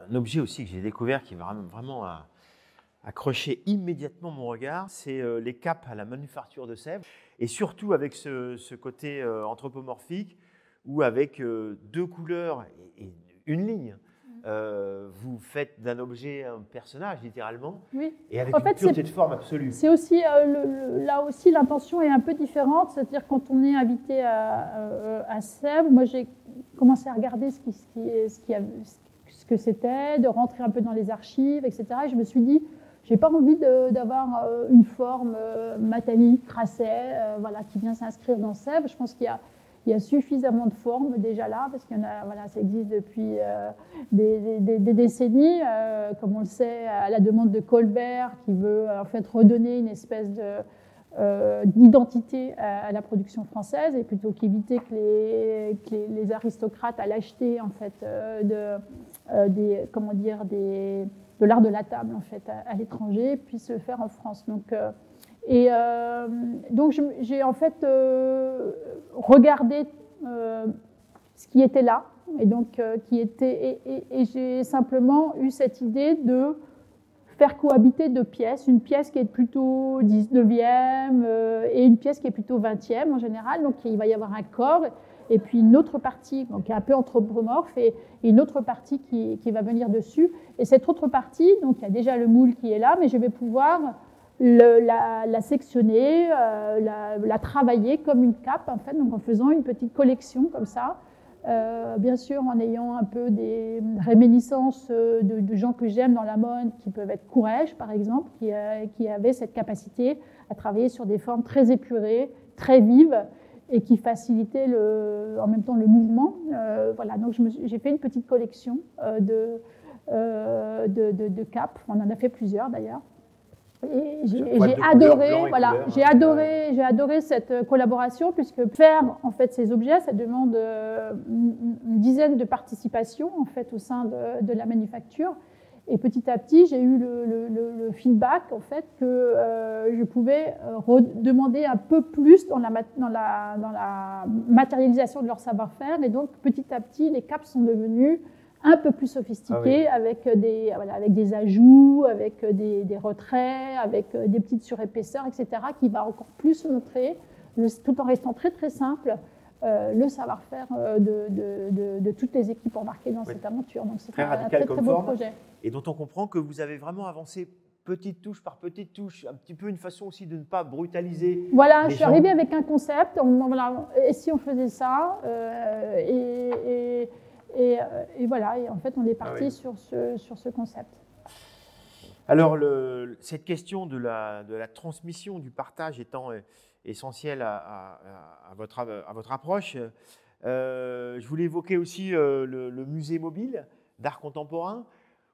un objet aussi que j'ai découvert qui va vraiment accroché immédiatement mon regard, c'est les capes à la manufacture de Sèvres, et surtout avec ce côté anthropomorphique, où avec deux couleurs et une ligne, vous faites d'un objet un personnage, littéralement, oui. et avec une pureté de forme absolue. C'est aussi, là aussi, l'intention est un peu différente, c'est-à-dire quand on est invité à Sèvres, moi j'ai commencé à regarder ce que c'était, de rentrer un peu dans les archives, etc. Et je me suis dit, j'ai pas envie d'avoir une forme matanique, Crasset, voilà, qui vient s'inscrire dans Sèvres. Je pense qu'il y a suffisamment de formes déjà là, parce qu'il y en a, voilà, ça existe depuis des décennies, comme on le sait, à la demande de Colbert, qui veut en fait redonner une espèce d'identité à la production française, et plutôt qu'éviter que les aristocrates à l'acheter en fait de l'art de la table en fait à l'étranger puissent le faire en France. Donc j'ai en fait regardé ce qui était là, et donc et j'ai simplement eu cette idée de faire cohabiter deux pièces, une pièce qui est plutôt 19e et une pièce qui est plutôt 20e en général. Donc il va y avoir un corps et puis une autre partie donc, qui est un peu anthropomorphe et une autre partie qui va venir dessus. Et cette autre partie, donc il y a déjà le moule qui est là, mais je vais pouvoir la sectionner, la travailler comme une cape en fait, donc en faisant une petite collection comme ça. Bien sûr, en ayant un peu des réminiscences de gens que j'aime dans la mode, qui peuvent être Courrèges, par exemple, qui avaient cette capacité à travailler sur des formes très épurées, très vives, et qui facilitaient en même temps le mouvement. Voilà, donc j'ai fait une petite collection de capes. On en a fait plusieurs, d'ailleurs. Et j'ai adoré cette collaboration, puisque faire en fait ces objets, ça demande une dizaine de participations en fait au sein de la manufacture. Et petit à petit, j'ai eu le feedback en fait que je pouvais demander un peu plus dans la matérialisation de leur savoir-faire. Et donc petit à petit, les capes sont devenues un peu plus sophistiqué, avec des ajouts, avec des retraits, avec des petites surépaisseurs, etc., qui va encore plus montrer, tout en restant très très simple, le savoir-faire de toutes les équipes embarquées dans cette aventure. Donc c'est un très très beau projet. Et dont on comprend que vous avez vraiment avancé petite touche par petite touche, un petit peu une façon aussi de ne pas brutaliser. Voilà, je suis arrivée avec un concept, et si on faisait ça, et voilà, et en fait, on est parti sur ce concept. Alors, cette question de la transmission, du partage étant essentielle à votre approche, je voulais évoquer aussi le musée mobile d'art contemporain,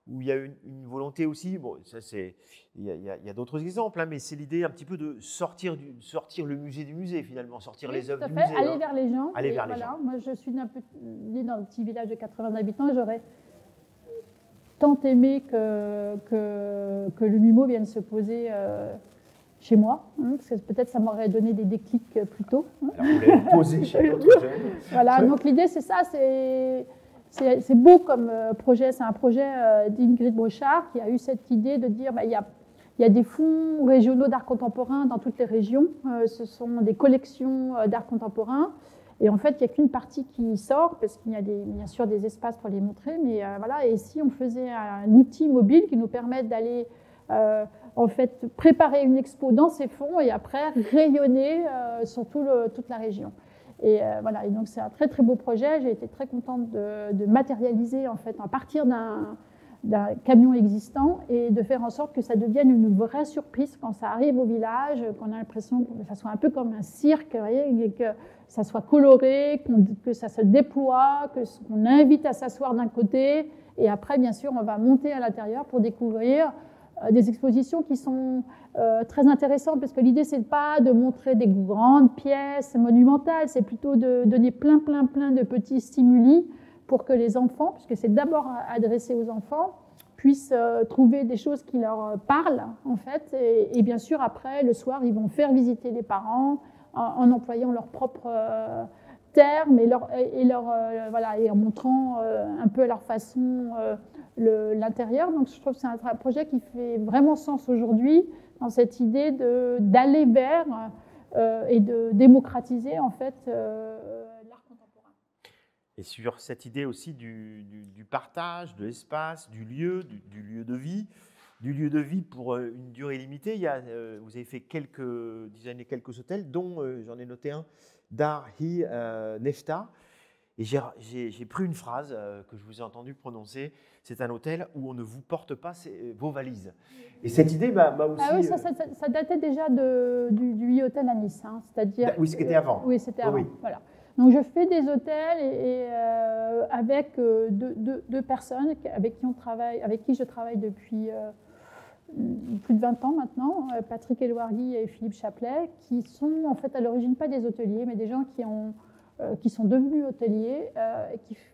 où il y a une volonté aussi, bon, ça c'est, il y a d'autres exemples, hein, mais c'est l'idée un petit peu de sortir le musée du musée finalement, sortir les œuvres du musée. Aller vers les gens. Aller vers les gens. Moi, je suis née dans un petit village de 80 habitants, et j'aurais tant aimé que le MUMO vienne se poser chez moi, parce que peut-être ça m'aurait donné des déclics plus tôt. Alors vous l'avez posé chez d'autres jeunes. Voilà, donc l'idée c'est ça, c'est beau comme projet. C'est un projet d'Ingrid Brochard qui a eu cette idée de dire il y a des fonds régionaux d'art contemporain dans toutes les régions. Ce sont des collections d'art contemporain. Et en fait, il n'y a qu'une partie qui sort, parce qu'il y a bien sûr des espaces pour les montrer. Mais voilà, et si on faisait un outil mobile qui nous permette d'aller en fait préparer une expo dans ces fonds et après rayonner sur toute la région. Et voilà, et donc c'est un très très beau projet. J'ai été très contente de matérialiser en fait à partir d'un camion existant et de faire en sorte que ça devienne une vraie surprise quand ça arrive au village, qu'on a l'impression que ça soit un peu comme un cirque, vous voyez, et que ça soit coloré, que ça se déploie, qu'on invite à s'asseoir d'un côté, et après bien sûr on va monter à l'intérieur pour découvrir des expositions qui sont très intéressantes, parce que l'idée c'est pas de montrer des grandes pièces monumentales, c'est plutôt de donner plein de petits stimuli pour que les enfants, puisque c'est d'abord adressé aux enfants, puissent trouver des choses qui leur parlent en fait, et bien sûr après le soir ils vont faire visiter les parents en employant leur propre termes et voilà, et en montrant un peu à leur façon l'intérieur. Donc je trouve que c'est un projet qui fait vraiment sens aujourd'hui dans cette idée d'aller vers et de démocratiser en fait l'art contemporain. Et sur cette idée aussi du partage, de l'espace, du lieu de vie pour une durée limitée. Vous avez fait designé quelques hôtels, dont j'en ai noté un, Dar Hi Nefta. Et j'ai pris une phrase que je vous ai entendu prononcer. C'est un hôtel où on ne vous porte pas vos valises. Et cette idée m'a aussi... Ah oui, ça datait déjà du hôtel à Nice. Hein, c'est-à-dire... Oui, c'était avant. Oui, c'était avant. Oui. Voilà. Donc je fais des hôtels avec deux personnes avec qui je travaille depuis plus de 20 ans maintenant, Patrick Elouargui et Philippe Chaplet, qui sont en fait à l'origine pas des hôteliers, mais des gens qui sont devenus hôteliers.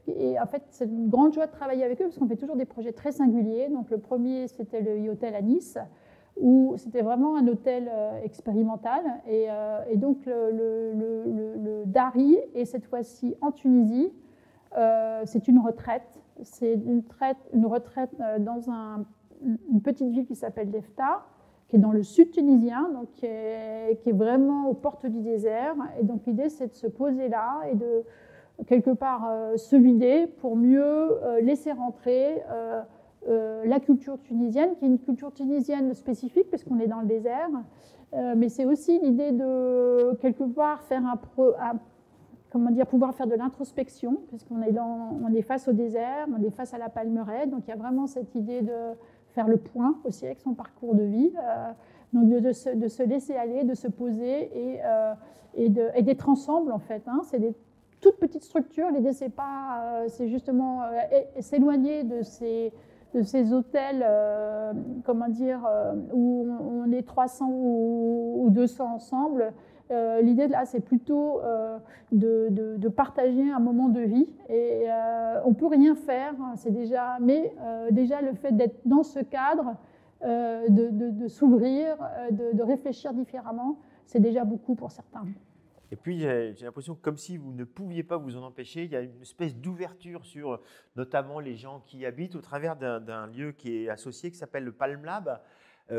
Et en fait, c'est une grande joie de travailler avec eux parce qu'on fait toujours des projets très singuliers. Donc le premier, c'était le hôtel à Nice, où c'était vraiment un hôtel expérimental. Et donc le Dari est cette fois-ci en Tunisie. C'est une retraite. C'est une retraite dans une petite ville qui s'appelle Defta, qui est dans le sud tunisien, donc qui est vraiment aux portes du désert. Et donc l'idée, c'est de se poser là et de quelque part se vider pour mieux laisser rentrer la culture tunisienne, qui est une culture tunisienne spécifique, parce qu'on est dans le désert. Mais c'est aussi l'idée de quelque part faire pouvoir faire de l'introspection, puisqu'on est face au désert, on est face à la palmeraie. Donc il y a vraiment cette idée de faire le point aussi avec son parcours de vie, donc de se laisser aller, de se poser et d'être ensemble en fait. Hein. C'est des toutes petites structures. L'idée c'est justement s'éloigner de ces hôtels, où on est 300 ou 200 ensemble. L'idée là, c'est plutôt de partager un moment de vie. Et on peut rien faire, mais déjà le fait d'être dans ce cadre, de s'ouvrir, de réfléchir différemment, c'est déjà beaucoup pour certains. Et puis, j'ai l'impression que comme si vous ne pouviez pas vous en empêcher, il y a une espèce d'ouverture sur notamment les gens qui y habitent au travers d'un lieu qui est associé, qui s'appelle le Palm Lab,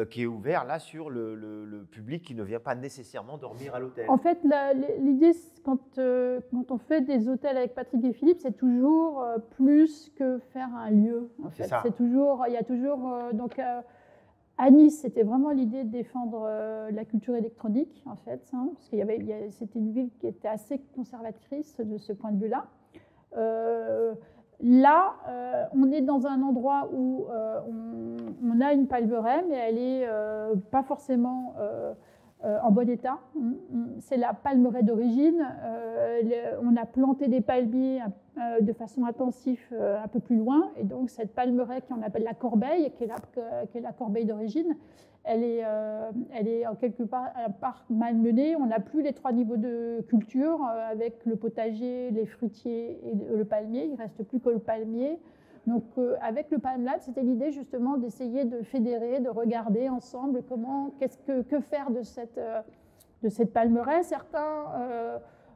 qui est ouvert là sur le public qui ne vient pas nécessairement dormir à l'hôtel. En fait, l'idée, quand on fait des hôtels avec Patrick et Philippe, c'est toujours plus que faire un lieu. En fait. Il y a toujours à Nice, c'était vraiment l'idée de défendre la culture électronique, en fait, hein, parce c'était une ville qui était assez conservatrice de ce point de vue-là. Là, on est dans un endroit où on a une palmeraie, mais elle n'est pas forcément en bon état. C'est la palmeraie d'origine. On a planté des palmiers de façon intensive un peu plus loin. Et donc, cette palmeraie qu'on appelle la corbeille, qui est la corbeille d'origine, elle est en quelque part malmenée. On n'a plus les 3 niveaux de culture avec le potager, les fruitiers et le palmier. Il ne reste plus que le palmier. Donc, avec le Palm Lab, c'était l'idée justement d'essayer de fédérer, de regarder ensemble que faire de cette palmeraie.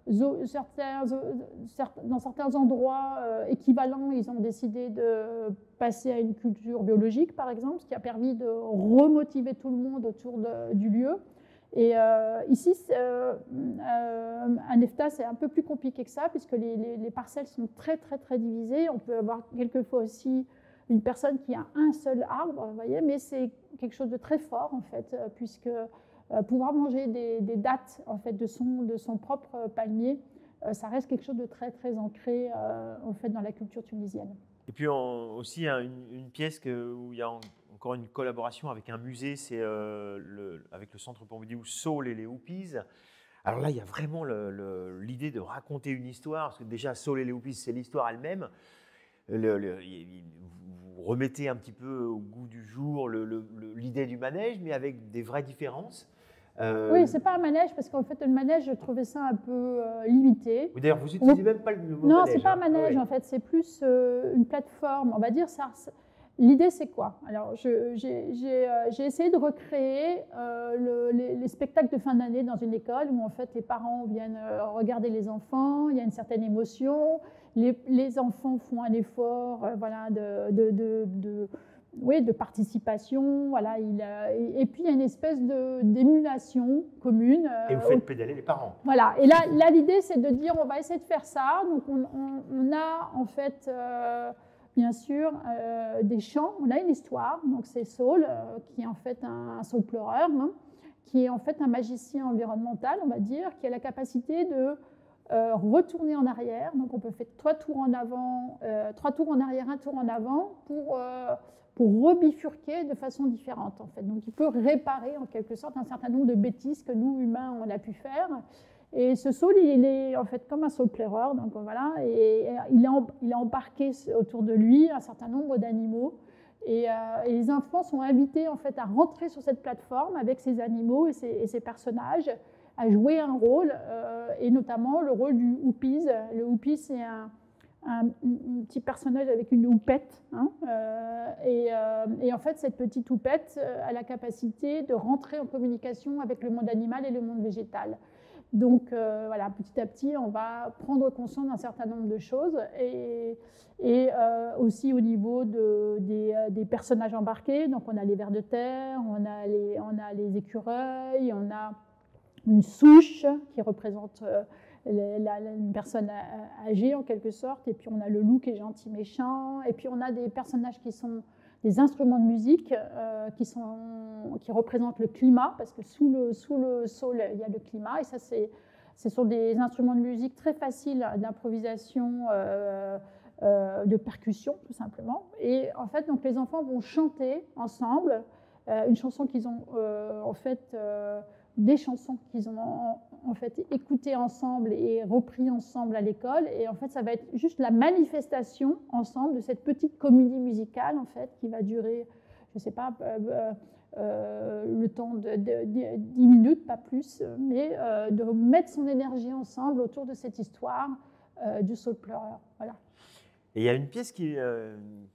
Dans certains endroits équivalents, ils ont décidé de passer à une culture biologique, par exemple, ce qui a permis de remotiver tout le monde autour du lieu. Et ici, à Nefta, c'est un peu plus compliqué que ça, puisque les parcelles sont très, très, très divisées. On peut avoir quelquefois aussi une personne qui a un seul arbre, vous voyez, mais c'est quelque chose de très fort, en fait, puisque pouvoir manger des dattes en fait, de son propre palmier, ça reste quelque chose de très, très ancré en fait, dans la culture tunisienne. Et puis aussi une pièce où il y a encore une collaboration avec un musée, c'est avec le Centre Pompidou Saul et les Houphis. Alors là, il y a vraiment l'idée de raconter une histoire, parce que déjà, Saul et les Houphis, c'est l'histoire elle-même. Vous remettez un petit peu au goût du jour l'idée du manège, mais avec des vraies différences. Oui, c'est pas un manège, parce qu'en fait, le manège, je trouvais ça un peu limité. D'ailleurs, vous n'utilisez même pas le mot manège. Non, c'est pas un manège, en fait, c'est plus une plateforme, on va dire. L'idée, c'est quoi? Alors, j'ai essayé de recréer les spectacles de fin d'année dans une école où, en fait, les parents viennent regarder les enfants, il y a une certaine émotion, les enfants font un effort voilà, de participation, voilà, et puis il y a une espèce d'émulation commune. Et vous faites pédaler les parents. Voilà, et là l'idée, c'est de dire, on va essayer de faire ça. Donc, on a, en fait... bien sûr, des chants. On a une histoire, donc c'est Saul, qui est en fait un Saul pleureur, hein, qui est en fait un magicien environnemental, on va dire, qui a la capacité de retourner en arrière. Donc on peut faire 3 tours en avant, 3 tours en arrière, 1 tour en avant, pour rebifurquer de façon différente, en fait. Donc il peut réparer, en quelque sorte, un certain nombre de bêtises que nous, humains, on a pu faire. Et ce saule, il est en fait comme un saule pleureur, donc voilà, et il a embarqué autour de lui un certain nombre d'animaux. Et les enfants sont invités en fait à rentrer sur cette plateforme avec ces animaux et ces personnages, à jouer un rôle, et notamment le rôle du Houpies. Le Houpies, c'est un petit personnage avec une houppette, hein, et en fait, cette petite houppette a la capacité de rentrer en communication avec le monde animal et le monde végétal. Donc voilà, petit à petit, on va prendre conscience d'un certain nombre de choses et aussi au niveau des personnages embarqués. Donc on a les vers de terre, on a les écureuils, on a une souche qui représente une personne âgée en quelque sorte, et puis on a le loup qui est gentil méchant, et puis on a des personnages qui sont des instruments de musique qui représentent le climat, parce que sous le sol, il y a le climat, et ça, ce sont des instruments de musique très faciles d'improvisation, de percussion, tout simplement. Et en fait, donc, les enfants vont chanter ensemble une chanson qu'ils ont, en fait, des chansons qu'ils ont en fait écoutées ensemble et repris ensemble à l'école, et en fait ça va être juste la manifestation ensemble de cette petite comédie musicale en fait qui va durer, je sais pas, le temps de 10 minutes, pas plus, mais de mettre son énergie ensemble autour de cette histoire du saule pleureur. Voilà. Et il y a une pièce qui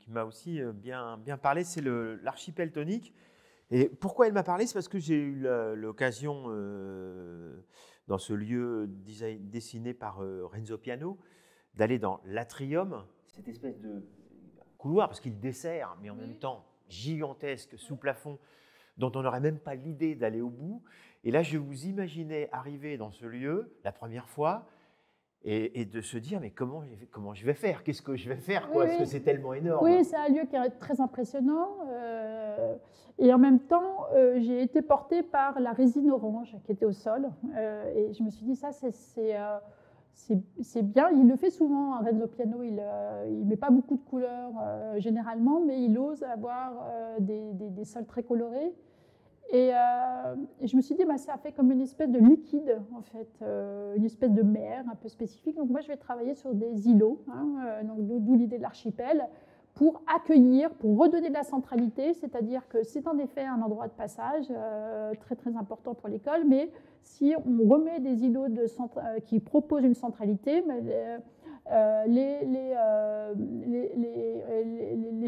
m'a aussi bien parlé, c'est l'archipel tonique. Et pourquoi elle m'a parlé? C'est parce que j'ai eu l'occasion, dans ce lieu dessiné par Renzo Piano, d'aller dans l'atrium, cette espèce de couloir, parce qu'il dessert, mais en même temps gigantesque, sous plafond, dont on n'aurait même pas l'idée d'aller au bout. Et là, je vous imaginais arriver dans ce lieu, la première fois, et de se dire, mais comment je vais faire? Qu'est-ce que je vais faire, quoi? Parce que c'est tellement énorme. Oui, c'est un lieu qui est très impressionnant. Et en même temps, j'ai été portée par la résine orange qui était au sol. Et je me suis dit, ça, c'est bien. Il le fait souvent, hein, Renzo Piano. Il ne met pas beaucoup de couleurs généralement, mais il ose avoir des sols très colorés. Et je me suis dit, bah, ça fait comme une espèce de liquide, en fait, une espèce de mer un peu spécifique. Donc moi, je vais travailler sur des îlots, hein, d'où l'idée de l'archipel, pour accueillir, pour redonner de la centralité, c'est-à-dire que c'est en effet un endroit de passage très très important pour l'école, mais si on remet des îlots qui proposent une centralité, les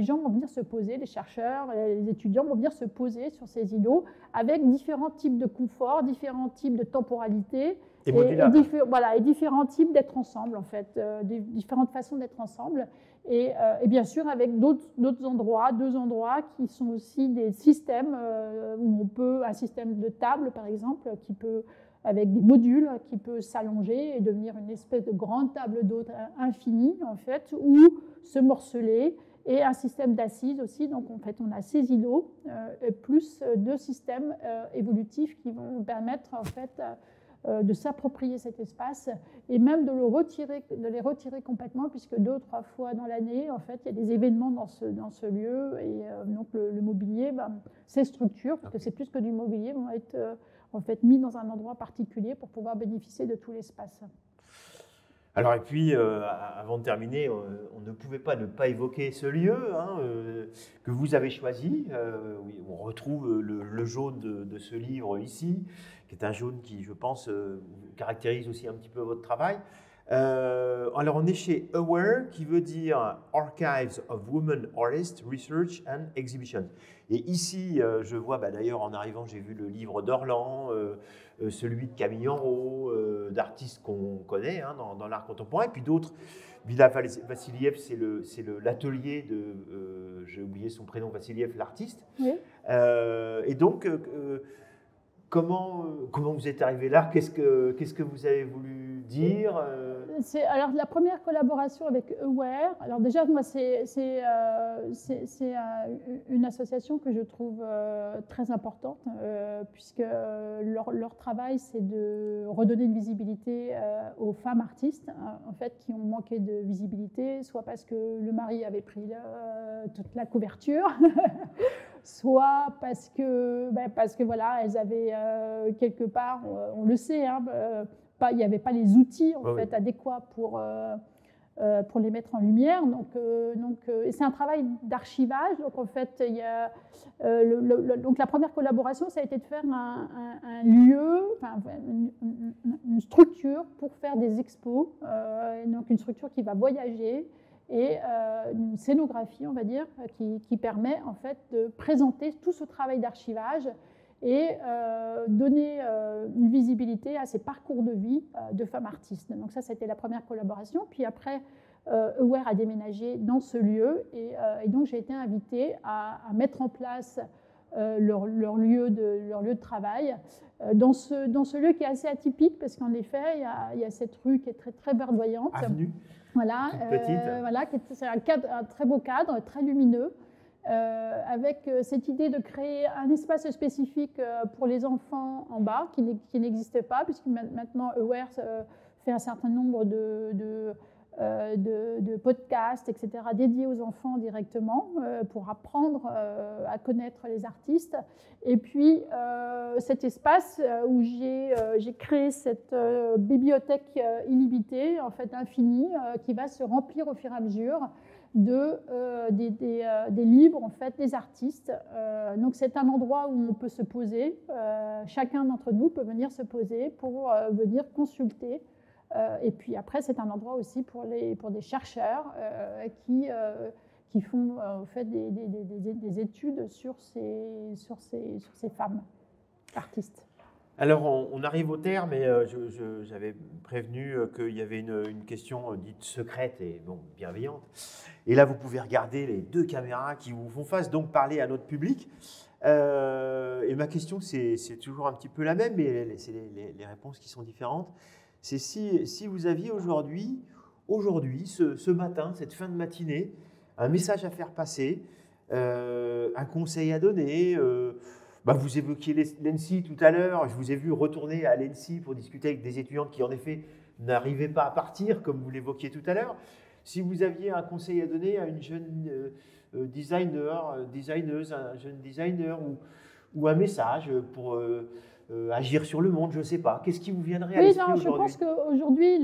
gens vont venir se poser, les chercheurs, les étudiants vont venir se poser sur ces îlots avec différents types de confort, différents types de temporalité et différents types d'être ensemble, en fait, différentes façons d'être ensemble. Et bien sûr, avec deux endroits qui sont aussi des systèmes où on peut, un système de table par exemple, qui peut, avec des modules, qui peut s'allonger et devenir une espèce de grande table d'hôte infinie en fait, ou se morceler, et un système d'assises aussi. Donc en fait, on a ces îlots plus 2 systèmes évolutifs qui vont permettre en fait de s'approprier cet espace et même de les retirer complètement, puisque 2 ou 3 fois dans l'année, en fait, il y a des événements dans ce lieu, et donc le mobilier, ces structures, parce que c'est plus que du mobilier, vont être en fait mis dans un endroit particulier pour pouvoir bénéficier de tout l'espace. Alors, et puis, avant de terminer, on ne pouvait pas ne pas évoquer ce lieu que vous avez choisi. Oui, on retrouve le jaune de ce livre ici, qui est un jaune qui, je pense, caractérise aussi un petit peu votre travail. Alors, on est chez AWARE, qui veut dire Archives of Women Artists, Research and Exhibition. Et ici, je vois, d'ailleurs, en arrivant, j'ai vu le livre d'Orlan, celui de Camille Enrault, d'artistes qu'on connaît dans l'art contemporain, et puis d'autres. Villa Vassiliev, c'est l'atelier de, j'ai oublié son prénom, Vassiliev, l'artiste. Oui. Et donc, comment vous êtes arrivé là? Qu'est-ce que vous avez voulu dire? Alors, la première collaboration avec AWARE, alors déjà, moi, c'est une association que je trouve très importante, puisque leur travail, c'est de redonner une visibilité aux femmes artistes, en fait, qui ont manqué de visibilité, soit parce que le mari avait pris toute la couverture, soit parce que voilà, elles avaient quelque part, on le sait, il n'y avait pas les outils en fait adéquats pour les mettre en lumière. Et c'est un travail d'archivage. Donc en fait, il y a, donc la première collaboration, ça a été de faire un lieu, une structure pour faire des expos. Donc une structure qui va voyager et une scénographie, on va dire, qui permet en fait de présenter tout ce travail d'archivage et donner une visibilité à ces parcours de vie de femmes artistes. Donc ça, c'était la première collaboration. Puis après, AWARE a déménagé dans ce lieu et donc j'ai été invitée à mettre en place leur lieu de travail dans ce lieu qui est assez atypique parce qu'en effet, il y a cette rue qui est très, très verdoyante. Avenue. Voilà, c'est un très beau cadre, très lumineux. Avec cette idée de créer un espace spécifique pour les enfants en bas qui n'existait pas, puisque maintenant AWARE fait un certain nombre de podcasts, etc., dédiés aux enfants directement pour apprendre à connaître les artistes. Et puis cet espace où j'ai créé cette bibliothèque illimitée, en fait infinie, qui va se remplir au fur et à mesure des livres, en fait, des artistes. Donc c'est un endroit où on peut se poser. Chacun d'entre nous peut venir se poser pour venir consulter. Et puis après, c'est un endroit aussi pour des chercheurs qui font en fait des études sur ces femmes artistes. Alors, on arrive au terme et j'avais prévenu qu'il y avait une question dite secrète et bienveillante. Et là, vous pouvez regarder les deux caméras qui vous font face, donc parler à notre public. Et ma question, c'est toujours un petit peu la même, mais c'est les réponses qui sont différentes. C'est si vous aviez aujourd'hui, ce matin, cette fin de matinée, un message à faire passer, un conseil à donner. Vous évoquiez l'ENSI tout à l'heure. Je vous ai vu retourner à l'ENSI pour discuter avec des étudiantes qui, en effet, n'arrivaient pas à partir, comme vous l'évoquiez tout à l'heure. Si vous aviez un conseil à donner à une jeune designeuse, un jeune designer ou un message pour agir sur le monde, je ne sais pas. Qu'est-ce qui vous viendrait à l'esprit aujourd'hui ? Je pense qu'aujourd'hui,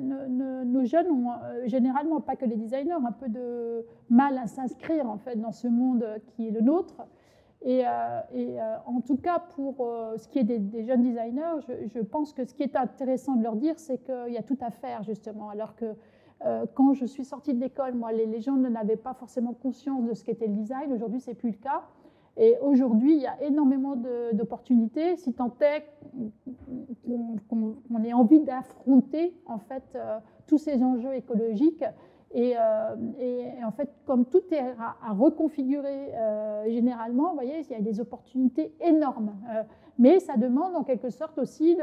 nos jeunes ont généralement, pas que les designers, un peu de mal à s'inscrire en fait, dans ce monde qui est le nôtre. Et en tout cas, pour ce qui est des jeunes designers, je pense que ce qui est intéressant de leur dire, c'est qu'il y a tout à faire, justement. Alors que quand je suis sortie de l'école, moi, les gens n'avaient pas forcément conscience de ce qu'était le design. Aujourd'hui, ce n'est plus le cas. Et aujourd'hui, il y a énormément d'opportunités, si tant est qu'on ait envie d'affronter en fait, tous ces enjeux écologiques. Et en fait, comme tout est à reconfigurer généralement, vous voyez, il y a des opportunités énormes. Mais ça demande en quelque sorte aussi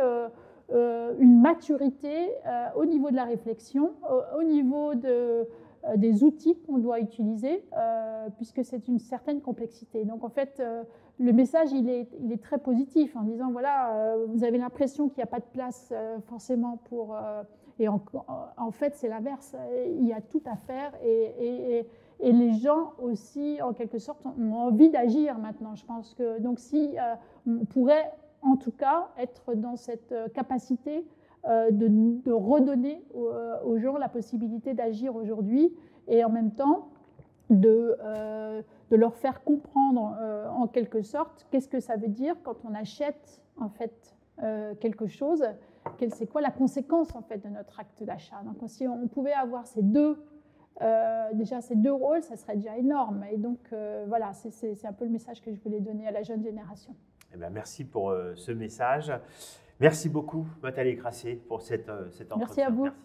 une maturité au niveau de la réflexion, au niveau des outils qu'on doit utiliser, puisque c'est une certaine complexité. Donc en fait, le message, il est très positif en disant, voilà, vous avez l'impression qu'il n'y a pas de place forcément pour... et en fait, c'est l'inverse. Il y a tout à faire et les gens aussi, en quelque sorte, ont envie d'agir maintenant. Je pense que, donc si on pourrait en tout cas être dans cette capacité de redonner aux gens la possibilité d'agir aujourd'hui et en même temps de leur faire comprendre en quelque sorte qu'est-ce que ça veut dire quand on achète en fait quelque chose c'est quoi la conséquence en fait de notre acte d'achat. Donc si on pouvait avoir ces deux rôles, ça serait déjà énorme. Et donc voilà, c'est un peu le message que je voulais donner à la jeune génération. Eh bien, merci pour ce message. Merci beaucoup, Nathalie Grasset, pour cet entretien. Merci à vous. Merci.